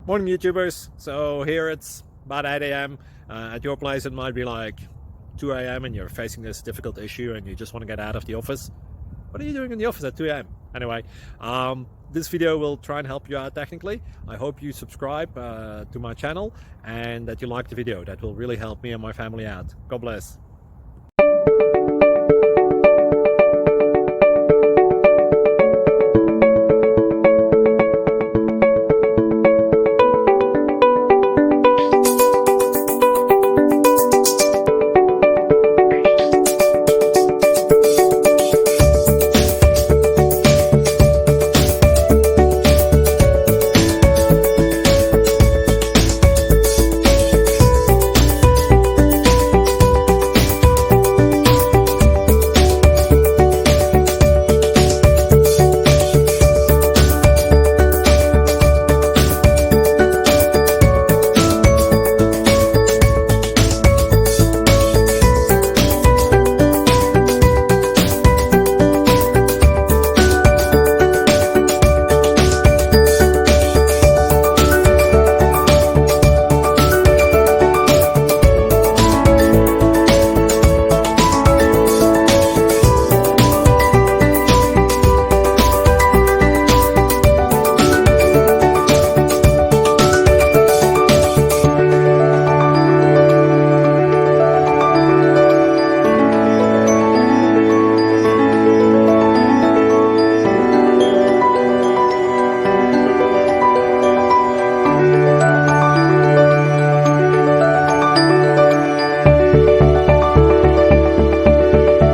Morning YouTubers. So here it's about 8 a.m. At your place it might be like 2 a.m. and you're facing this difficult issue and you just want to get out of the office. What are you doing in the office at 2 a.m.? Anyway, this video will try and help you out technically. I hope you subscribe to my channel and that you like the video. That will really help me and my family out. God bless.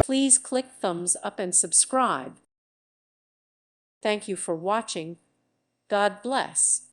Please click thumbs up and subscribe. Thank you for watching. God bless.